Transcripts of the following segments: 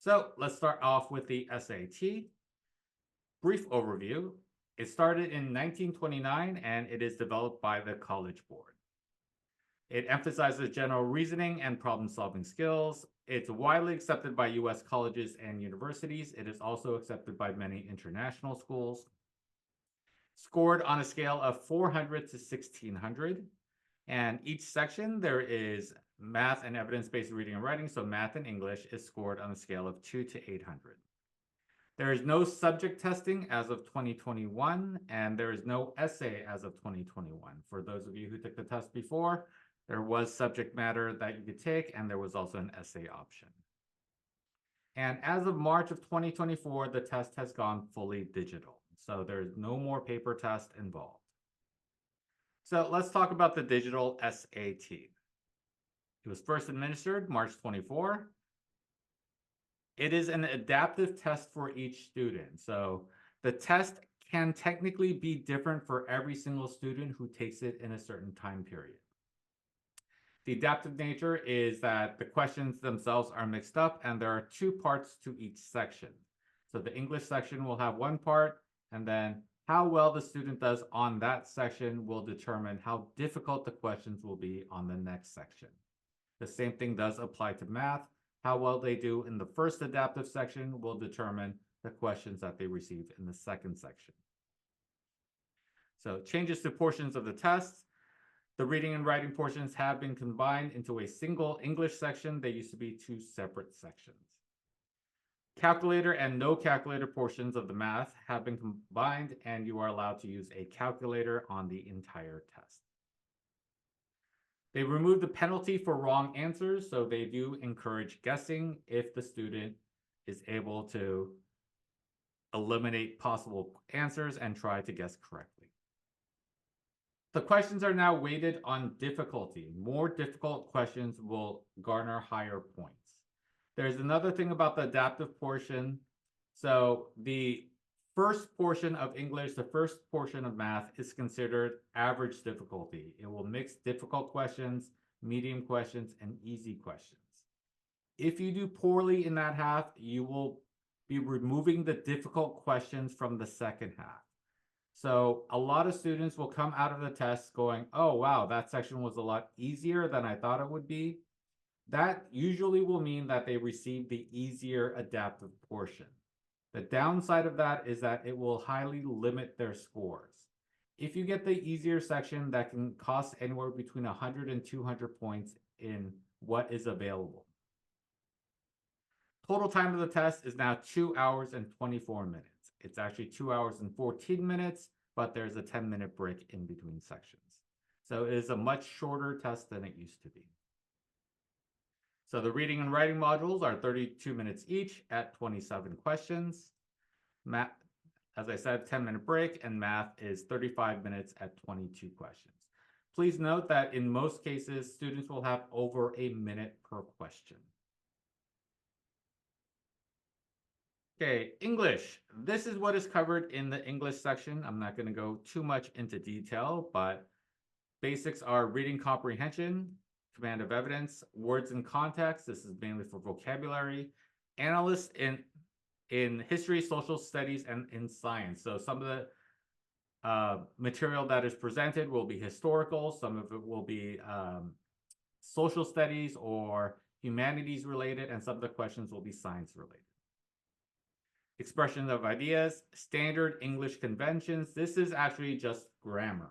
So let's start off with the SAT. Brief overview. It started in 1929 and it is developed by the College Board. It emphasizes general reasoning and problem-solving skills. It's widely accepted by US colleges and universities. It is also accepted by many international schools. Scored on a scale of 400 to 1600. And each section there is math and evidence-based reading and writing. So math and English is scored on a scale of 2 to 800. There is no subject testing as of 2021, and there is no essay as of 2021. For those of you who took the test before, there was subject matter that you could take, and there was also an essay option. And as of March of 2024, the test has gone fully digital. So there's no more paper test involved. So let's talk about the digital SAT. It was first administered March 24. It is an adaptive test for each student. So the test can technically be different for every single student who takes it in a certain time period. The adaptive nature is that the questions themselves are mixed up and there are two parts to each section. So the English section will have one part, and then how well the student does on that section will determine how difficult the questions will be on the next section. The same thing does apply to math. How well they do in the first adaptive section will determine the questions that they receive in the second section. So changes to portions of the test. The reading and writing portions have been combined into a single English section. They used to be two separate sections. Calculator and no calculator portions of the math have been combined, and you are allowed to use a calculator on the entire test. They removed the penalty for wrong answers, so they do encourage guessing if the student is able to eliminate possible answers and try to guess correctly. The questions are now weighted on difficulty. More difficult questions will garner higher points. There's another thing about the adaptive portion. So the first portion of English, the first portion of math is considered average difficulty. It will mix difficult questions, medium questions, and easy questions. If you do poorly in that half, you will be removing the difficult questions from the second half. So a lot of students will come out of the test going, oh, wow, that section was a lot easier than I thought it would be. That usually will mean that they received the easier adaptive portion. The downside of that is that it will highly limit their scores. If you get the easier section, that can cost anywhere between 100 and 200 points in what is available. Total time of the test is now 2 hours and 24 minutes. It's actually 2 hours and 14 minutes, but there's a 10-minute break in between sections. So it is a much shorter test than it used to be. So the reading and writing modules are 32 minutes each at 27 questions. Math, as I said, 10-minute break, and math is 35 minutes at 22 questions. Please note that in most cases, students will have over a minute per question. Okay, English. This is what is covered in the English section. I'm not going to go too much into detail, but basics are reading comprehension, command of evidence, words in context. This is mainly for vocabulary. Analysts in history, social studies, and in science. So some of the material that is presented will be historical. Some of it will be social studies or humanities related, and some of the questions will be science related. Expression of ideas, standard English conventions. This is actually just grammar.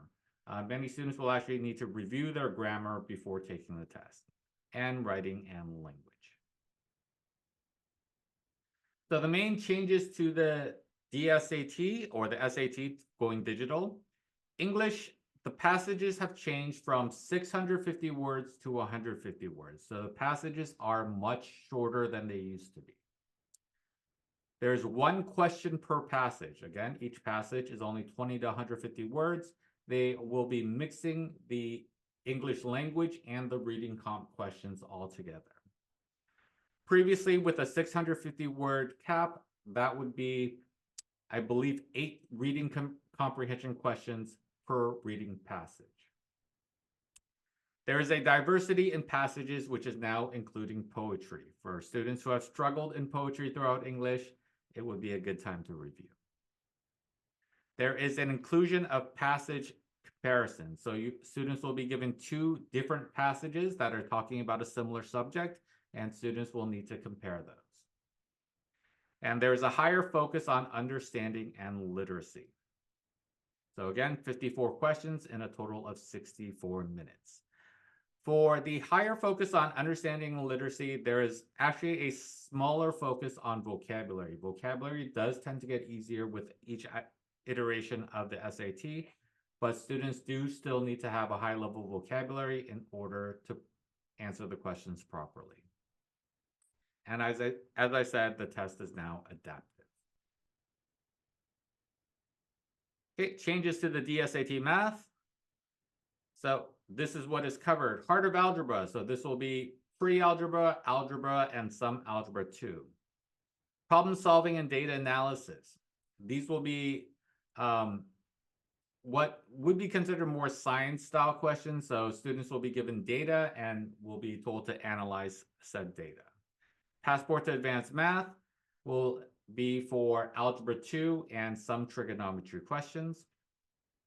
Many students will actually need to review their grammar before taking the test, and writing and language. So the main changes to the DSAT or the SAT going digital. English, the passages have changed from 650 words to 150 words. So the passages are much shorter than they used to be. There's one question per passage. Again, each passage is only 20 to 150 words. They will be mixing the English language and the reading comp questions all together. Previously, with a 650 word cap, that would be, I believe, 8 reading comprehension questions per reading passage. There is a diversity in passages, which is now including poetry. For students who have struggled in poetry throughout English, it would be a good time to review. There is an inclusion of passage comparison. So students will be given two different passages that are talking about a similar subject, and students will need to compare those. And there's a higher focus on understanding and literacy. So again, 54 questions in a total of 64 minutes. For the higher focus on understanding and literacy, there is actually a smaller focus on vocabulary. Vocabulary does tend to get easier with each iteration of the SAT, but students do still need to have a high level vocabulary in order to answer the questions properly. And as I said, the test is now adaptive. Okay, changes to the DSAT math. So this is what is covered. Heart of algebra. So this will be pre-algebra, algebra, and some algebra 2. Problem solving and data analysis. These will be what would be considered more science style questions. So students will be given data and will be told to analyze said data. Passport to advanced math will be for algebra 2 and some trigonometry questions.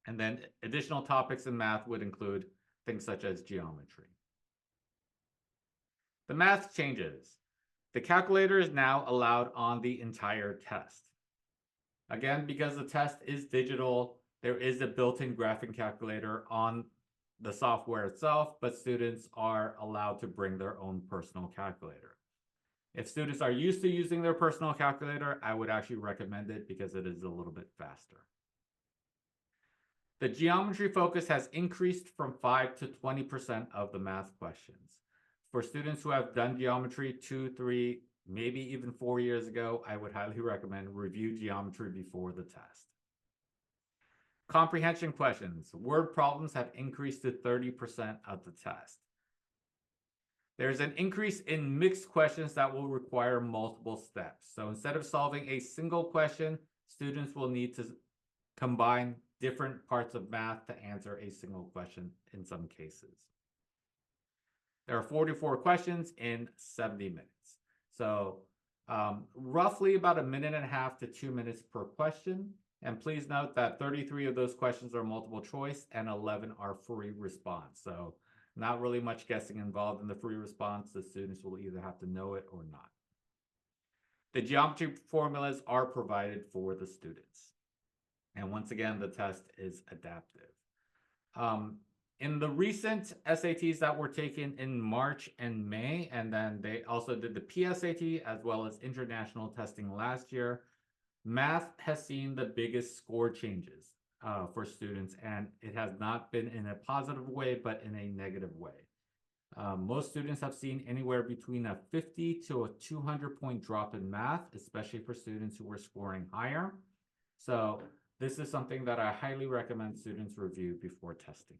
And then additional topics in math would include things such as geometry. The math changes. The calculator is now allowed on the entire test. Again, because the test is digital, there is a built-in graphing calculator on the software itself, but students are allowed to bring their own personal calculator. If students are used to using their personal calculator, I would actually recommend it because it is a little bit faster. The geometry focus has increased from 5 to 20% of the math questions. For students who have done geometry 2, 3, maybe even 4 years ago, I would highly recommend review geometry before the test. Comprehension questions. Word problems have increased to 30% of the test. There's an increase in mixed questions that will require multiple steps. So instead of solving a single question, students will need to combine different parts of math to answer a single question in some cases. There are 44 questions in 70 minutes. So roughly about 1.5 minutes to 2 minutes per question. And please note that 33 of those questions are multiple choice and 11 are free response. So not really much guessing involved in the free response. The students will either have to know it or not. The geometry formulas are provided for the students. And once again, the test is adaptive. In the recent SATs that were taken in March and May, and then they also did the PSAT as well as international testing last year, math has seen the biggest score changes for students, and it has not been in a positive way, but in a negative way. Most students have seen anywhere between a 50 to a 200 point drop in math, especially for students who were scoring higher. So this is something that I highly recommend students review before testing.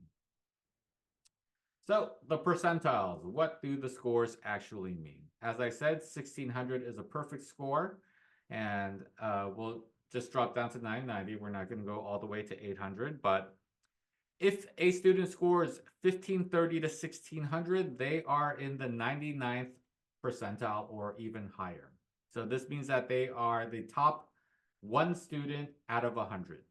So the percentiles, what do the scores actually mean? As I said, 1600 is a perfect score, and we'll just drop down to 990. We're not going to go all the way to 800, but if a student scores 1530 to 1600, they are in the 99th percentile or even higher. So this means that they are the top one student out of 100.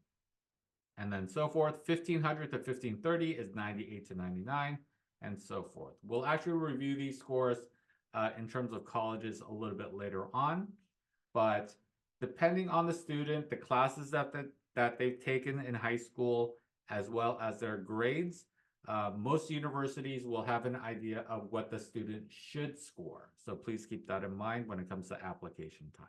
And then so forth. 1500 to 1530 is 98 to 99, and so forth. We'll actually review these scores in terms of colleges a little bit later on, but depending on the student, the classes that they've taken in high school, as well as their grades, most universities will have an idea of what the student should score. So please keep that in mind when it comes to application time.